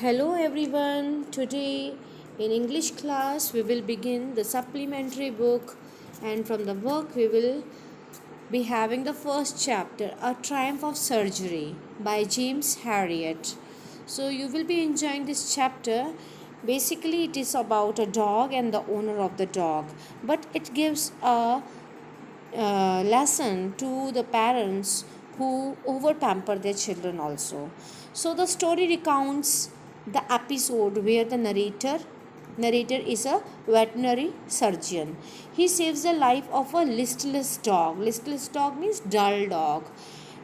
Hello everyone. Today in English class we will begin the supplementary book, and from the book we will be having the first chapter, A Triumph of Surgery by James Harriet. So you will be enjoying this chapter. Basically it is about a dog and the owner of the dog, but it gives a lesson to the parents who over pamper their children also. So the story recounts the episode where the narrator is a veterinary surgeon. He saves the life of a listless dog. Listless dog means dull dog.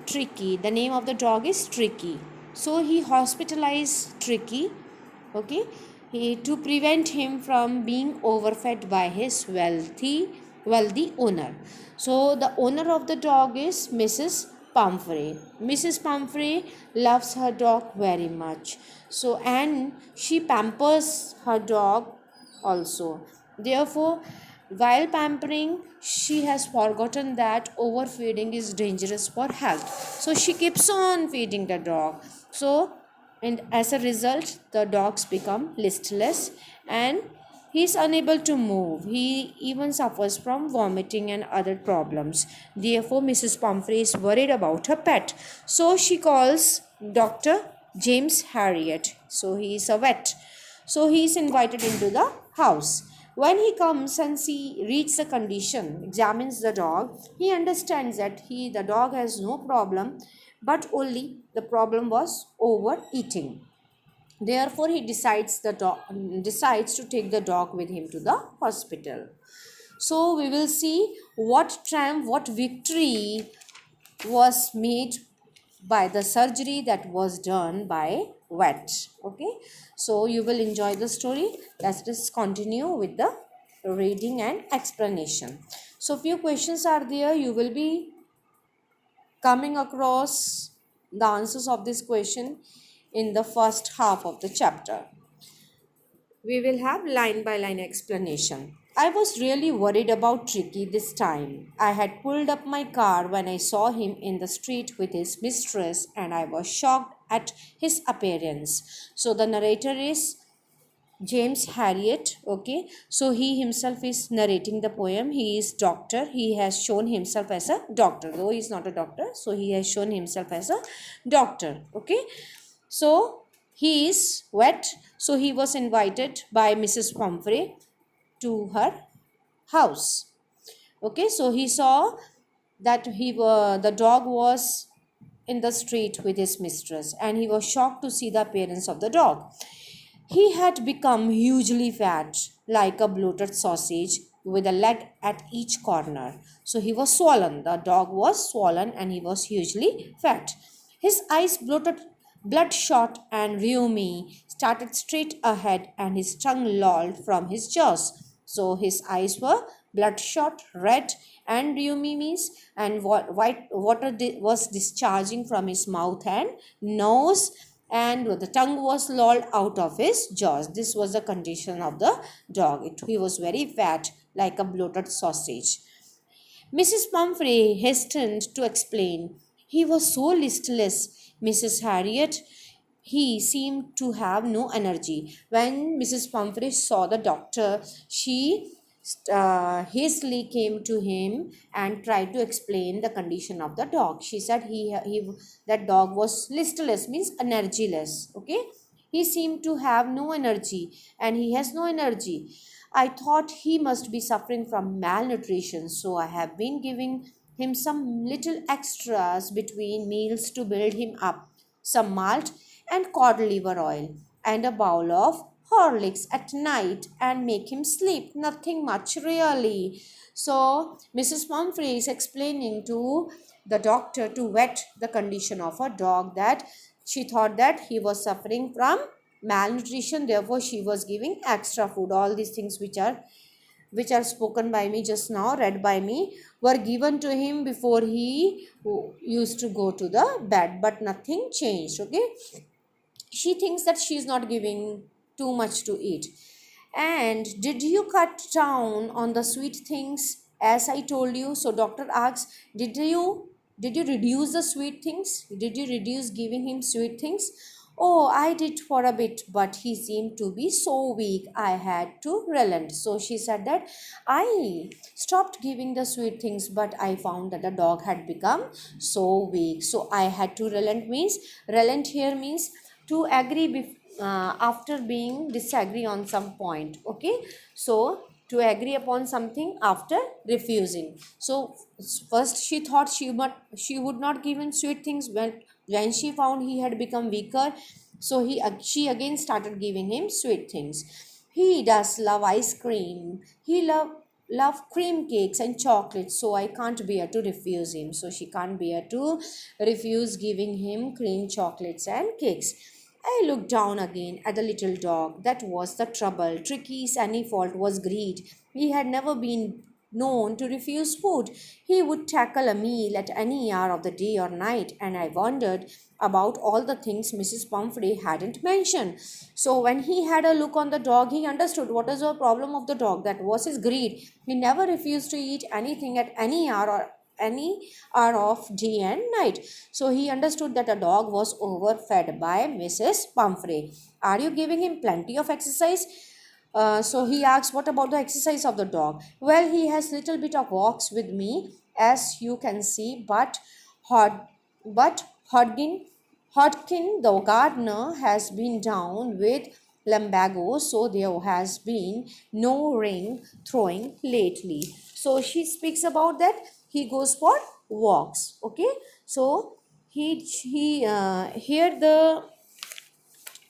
Tricky. The name of the dog is Tricky. So he hospitalized Tricky, okay, to prevent him from being overfed by his wealthy owner. So the owner of the dog is Mrs. Pumphrey. Mrs. Pumphrey loves her dog very much. So and she pampers her dog also. Therefore, while pampering, she has forgotten that overfeeding is dangerous for health. So she keeps on feeding the dog. So, and as a result, the dogs become listless and he is unable to move. He even suffers from vomiting and other problems. Therefore, Mrs. Pumphrey is worried about her pet. So she calls Dr. James Harriet. So he is a vet. So he is invited into the house. When he comes and reads the condition, examines the dog, he understands that the dog has no problem, but only the problem was overeating. Therefore, he decides to take the dog with him to the hospital. So we will see what triumph, what victory was made by the surgery that was done by vet. Okay, so you will enjoy the story. Let's just continue with the reading and explanation. So few questions are there. You will be coming across the answers of this question in the first half of the chapter. We will have line by line explanation. I was really worried about Tricky this time. I had pulled up my car when I saw him in the street with his mistress, and I was shocked at his appearance. So the narrator is James Harriet. Okay, so he himself is narrating the poem. He is doctor. He has shown himself as a doctor, though he is not a doctor. So he has shown himself as a doctor. Okay, so he is wet. So he was invited by Mrs. Pumphrey to her house. Okay, so he saw that the dog was in the street with his mistress, and he was shocked to see the appearance of the dog. He had become hugely fat, like a bloated sausage with a leg at each corner. So he was swollen. The dog was swollen and he was hugely fat. His eyes bloated, bloodshot and rheumy, started straight ahead, and his tongue lolled from his jaws. So his eyes were bloodshot, red, and rheumy means, and white water was discharging from his mouth and nose, and the tongue was lolled out of his jaws. This was the condition of the dog. He was very fat, like a bloated sausage. Mrs. Pumphrey hastened to explain. He was so listless, Mrs. Harriet. He seemed to have no energy. When Mrs. Pumphrey saw the doctor, she hastily came to him and tried to explain the condition of the dog. She said that dog was listless, means energyless. Okay, he seemed to have no energy, and he has no energy. I thought he must be suffering from malnutrition, so I have been giving him some little extras between meals to build him up, some malt and cod liver oil, and a bowl of Horlicks at night and make him sleep. Nothing much really. So Mrs. Pumphrey is explaining to the doctor to vet the condition of her dog, that she thought that he was suffering from malnutrition, therefore she was giving extra food. All these things which are spoken by me just now, read by me, were given to him before he used to go to the bed, but nothing changed. Okay, she thinks that she is not giving too much to eat. And did you cut down on the sweet things as I told you? So doctor asks, did you reduce the sweet things? Did you reduce giving him sweet things? Oh, I did for a bit, but he seemed to be so weak I had to relent. So she said that I stopped giving the sweet things, but I found that the dog had become so weak. So I had to relent here means to agree after being disagree on some point. Okay, so to agree upon something after refusing. So first she thought she would not give him sweet things, when she found he had become weaker, so she again started giving him sweet things. He does love ice cream. He love cream cakes and chocolates, so I can't bear to refuse him. So she can't bear to refuse giving him cream chocolates and cakes. I looked down again at the little dog. That was the trouble. Tricky's only fault was greed. He had never been known to refuse food. He would tackle a meal at any hour of the day or night, and I wondered about all the things Mrs. Pumphrey hadn't mentioned. So when he had a look on the dog, he understood what was the problem of the dog. That was his greed. He never refused to eat anything at any hour of day and night. So he understood that a dog was overfed by Mrs. Pumphrey. Are you giving him plenty of exercise? So he asks, what about the exercise of the dog? Well, he has little bit of walks with me, as you can see, Hod, but Hodkin, the gardener, has been down with lumbago, so there has been no ring throwing lately. So she speaks about that he goes for walks. Okay, so he here the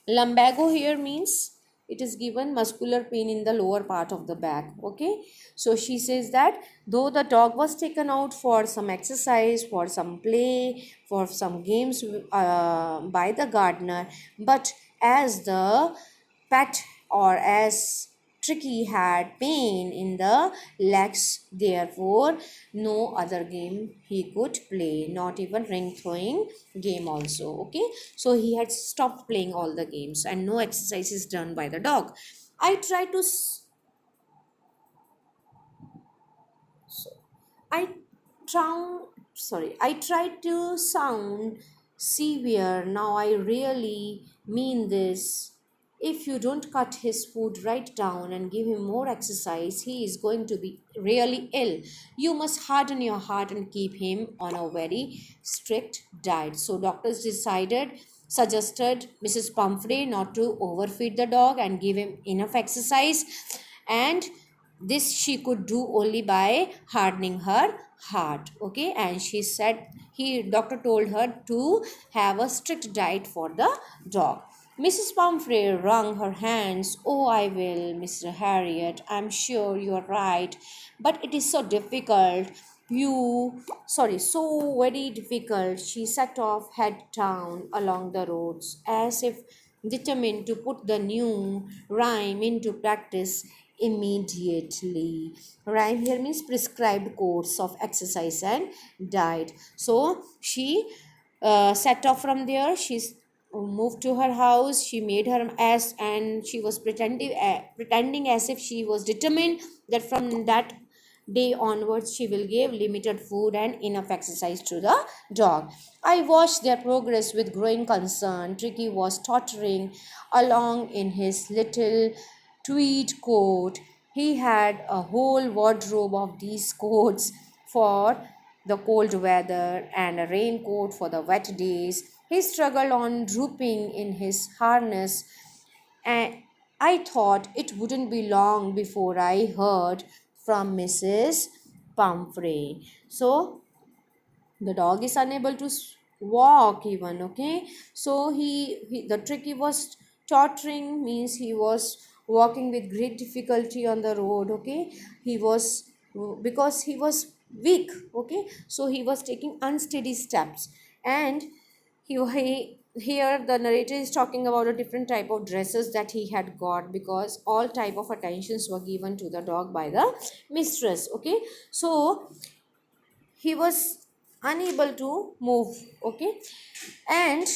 lumbago here means it is given muscular pain in the lower part of the back. Okay, so she says that though the dog was taken out for some exercise, for some play, for some games by the gardener, but as the pet or as Tricky had pain in the legs, therefore no other game he could play, not even ring throwing game also. Okay, so he had stopped playing all the games and no exercise is done by the dog. I tried to I I tried to sound severe. Now I really mean this. If you don't cut his food right down and give him more exercise, he is going to be really ill. You must harden your heart and keep him on a very strict diet. So doctors suggested Mrs. Pumphrey not to overfeed the dog and give him enough exercise, and this she could do only by hardening her heart. Okay, and she said he doctor told her to have a strict diet for the dog. Mrs. Pumphrey wrung her hands. Oh, I will, Mr. Harriet. I'm sure you are right, but it is so difficult. So very difficult. She set off head down along the roads as if determined to put the new rhyme into practice immediately. Rhyme here means prescribed course of exercise and diet. So she set off from there. She's moved to her house. She made her as and she was pretending as if she was determined that from that day onwards she will give limited food and enough exercise to the dog. I watched their progress with growing concern. Tricky was tottering along in his little tweed coat. He had a whole wardrobe of these coats for the cold weather and a raincoat for the wet days. He struggled on, drooping in his harness, and I thought it wouldn't be long before I heard from Mrs. Pumphrey. So the dog is unable to walk even. Okay, so the tricky was tottering means he was walking with great difficulty on the road. Okay, he was because he was weak. Okay, so he was taking unsteady steps, and he here the narrator is talking about a different type of dresses that he had got, because all type of attentions were given to the dog by the mistress. Okay, so he was unable to move. Okay, and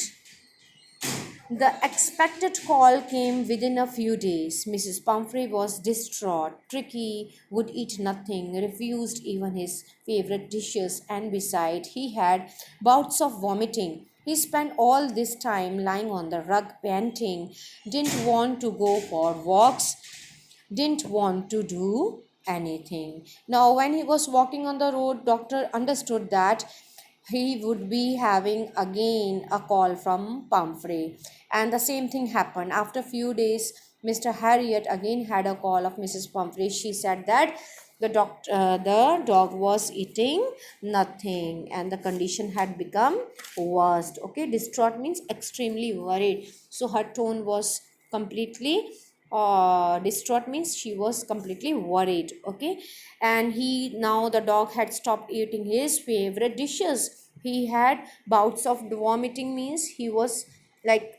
the expected call came within a few days. Mrs. Pumphrey was distraught. Tricky would eat nothing, refused even his favorite dishes, and beside he had bouts of vomiting. He spent all this time lying on the rug panting, didn't want to go for walks, didn't want to do anything. Now, when he was walking on the road, doctor understood that he would be having again a call from Pumphrey. And the same thing happened. After a few days, Mr. Harriet again had a call of Mrs. Pumphrey. She said that the dog was eating nothing and the condition had become worst. Okay, distraught means extremely worried. So her tone was completely distraught means she was completely worried. Okay, and now the dog had stopped eating his favorite dishes. He had bouts of vomiting means he was like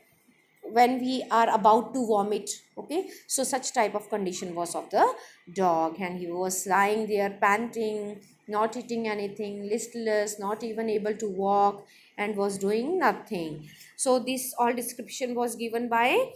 when we are about to vomit. Okay, so such type of condition was of the dog, and he was lying there panting, not eating anything, listless, not even able to walk, and was doing nothing. So this all description was given by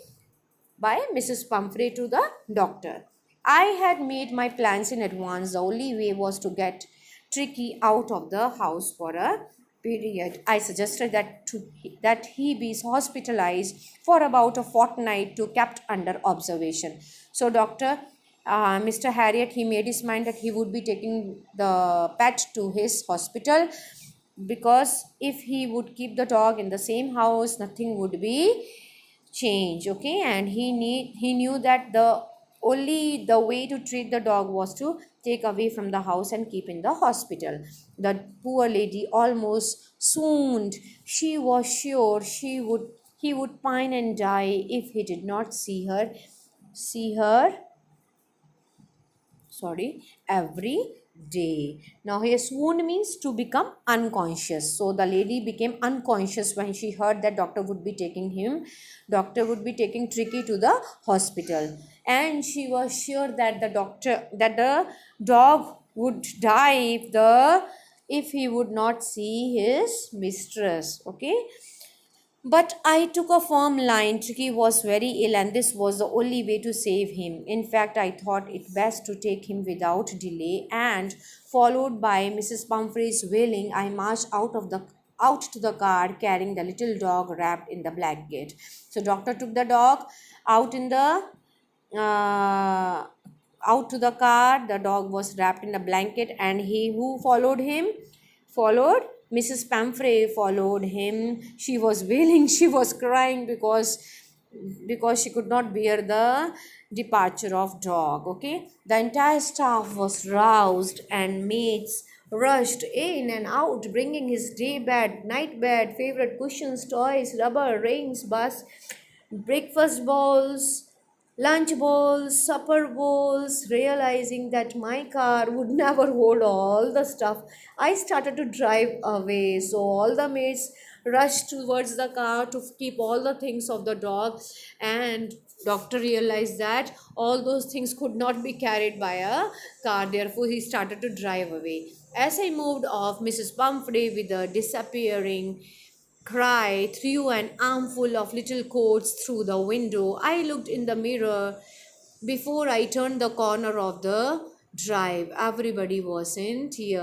Mrs. Pumphrey to the doctor. I had made my plans in advance. The only way was to get Tricky out of the house for a period. I suggested that he be hospitalized for about a fortnight to kept under observation. So, Mr. Harriet, he made his mind that he would be taking the pet to his hospital, because if he would keep the dog in the same house, nothing would be change. Okay, and he knew that the way to treat the dog was to take away from the house and keep in the hospital. The poor lady almost swooned. She was sure he would pine and die if he did not see her every day. Now here swoon means to become unconscious. So the lady became unconscious when she heard that doctor would be taking Tricky to the hospital, and she was sure that the dog would die if he would not see his mistress. Okay, but I took a firm line. Tricky was very ill, and this was the only way to save him. In fact, I thought it best to take him without delay, and followed by Mrs. Pumphrey's wailing, I marched out to the car carrying the little dog wrapped in the blanket. So doctor took the dog out in the uh, out to the car. The dog was wrapped in a blanket, and he who followed. Mrs. Pamphray followed him. She was wailing, she was crying because she could not bear the departure of dog. Okay, the entire staff was roused, and maids rushed in and out, bringing his day bed, night bed, favorite cushions, toys, rubber rings, breakfast bowls, lunch bowls, supper bowls. Realizing that my car would never hold all the stuff, I started to drive away. So all the maids rushed towards the car to keep all the things of the dog, and doctor realized that all those things could not be carried by a car. Therefore, he started to drive away. As I moved off, Mrs. Pumphrey, with a disappearing cry, threw an armful of little coats through the window. I looked in the mirror before I turned the corner of the drive. Everybody was in tears.